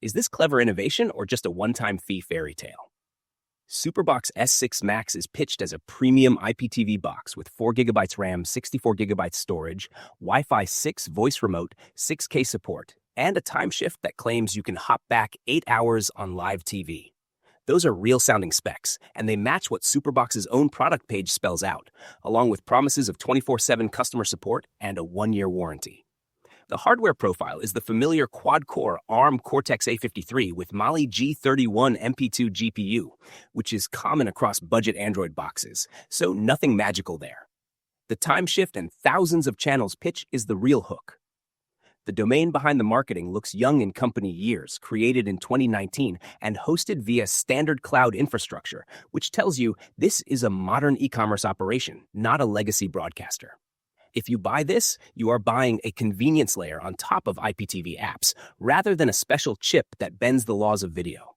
Is this clever innovation or just a one-time fee fairy tale? SuperBox S6 Max is pitched as a premium IPTV box with 4 GB RAM, 64 GB storage, Wi-Fi 6 voice remote, 6K support, and a time shift that claims you can hop back 8 hours on live TV. Those are real-sounding specs, and they match what SuperBox's own product page spells out, along with promises of 24/7 customer support and a 1-year warranty. The hardware profile is the familiar quad-core ARM Cortex-A53 with Mali G31 MP2 GPU, which is common across budget Android boxes, so nothing magical there. The time shift and thousands of channels pitch is the real hook. The domain behind the marketing looks young in company years, created in 2019 and hosted via standard cloud infrastructure, which tells you this is a modern e-commerce operation, not a legacy broadcaster. If you buy this, you are buying a convenience layer on top of IPTV apps, rather than a special chip that bends the laws of video.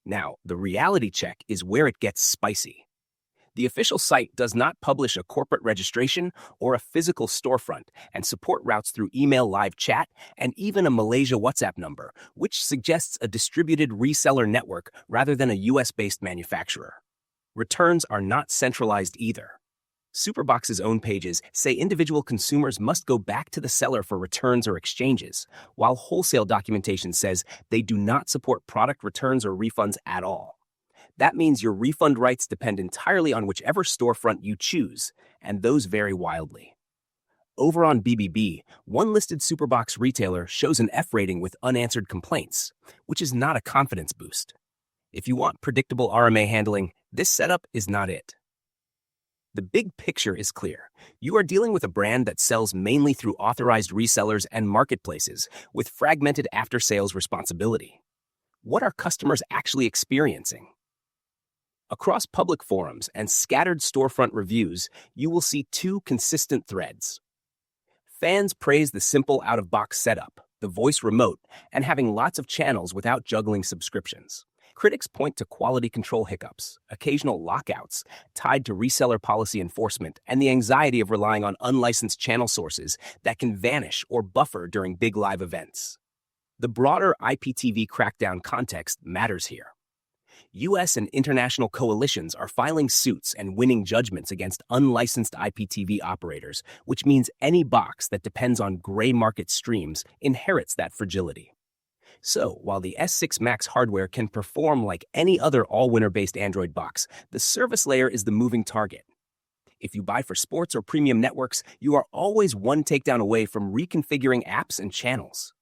Now, the reality check is where it gets spicy. The official site does not publish a corporate registration or a physical storefront, and support routes through email live chat and even a Malaysia WhatsApp number, which suggests a distributed reseller network rather than a US-based manufacturer. Returns are not centralized either. SuperBox's own pages say individual consumers must go back to the seller for returns or exchanges, while wholesale documentation says they do not support product returns or refunds at all. That means your refund rights depend entirely on whichever storefront you choose, and those vary wildly. Over on BBB, one listed SuperBox retailer shows an F rating with unanswered complaints, which is not a confidence boost. If you want predictable RMA handling, this setup is not it. The big picture is clear. You are dealing with a brand that sells mainly through authorized resellers and marketplaces with fragmented after-sales responsibility. What are customers actually experiencing? Across public forums and scattered storefront reviews, you will see two consistent threads. Fans praise the simple out-of-box setup, the voice remote, and having lots of channels without juggling subscriptions. Critics point to quality control hiccups, occasional lockouts tied to reseller policy enforcement, and the anxiety of relying on unlicensed channel sources that can vanish or buffer during big live events. The broader IPTV crackdown context matters here. U.S. and international coalitions are filing suits and winning judgments against unlicensed IPTV operators, which means any box that depends on gray market streams inherits that fragility. So, while the S6 Max hardware can perform like any other all-winner-based Android box, the service layer is the moving target. If you buy for sports or premium networks, you are always one takedown away from reconfiguring apps and channels.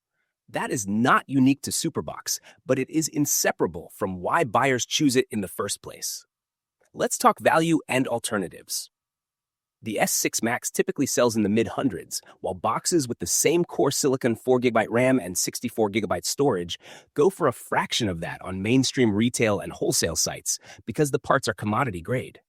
That is not unique to SuperBox, but it is inseparable from why buyers choose it in the first place. Let's talk value and alternatives. The S6 Max typically sells in the mid-hundreds, while boxes with the same core silicon 4 GB RAM and 64 GB storage go for a fraction of that on mainstream retail and wholesale sites because the parts are commodity grade.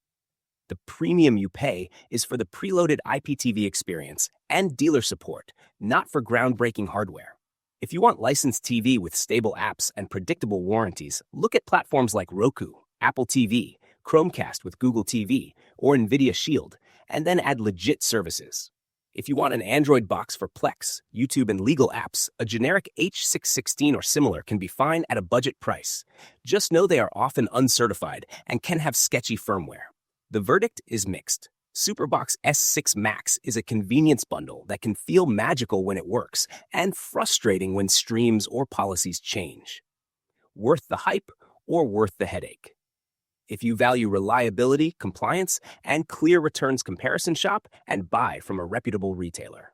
The premium you pay is for the preloaded IPTV experience and dealer support, not for groundbreaking hardware. If you want licensed TV with stable apps and predictable warranties, look at platforms like Roku, Apple TV, Chromecast with Google TV, or NVIDIA Shield, and then add legit services. If you want an Android box for Plex, YouTube, and legal apps, a generic H616 or similar can be fine at a budget price. Just know they are often uncertified and can have sketchy firmware. The verdict is mixed. SuperBox S6 Max is a convenience bundle that can feel magical when it works and frustrating when streams or policies change. Worth the hype or worth the headache? If you value reliability, compliance, and clear returns, comparison shop and buy from a reputable retailer.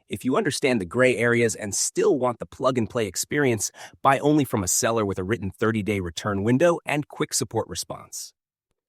If you understand the gray areas and still want the plug-and-play experience, buy only from a seller with a written 30-day return window and quick support response.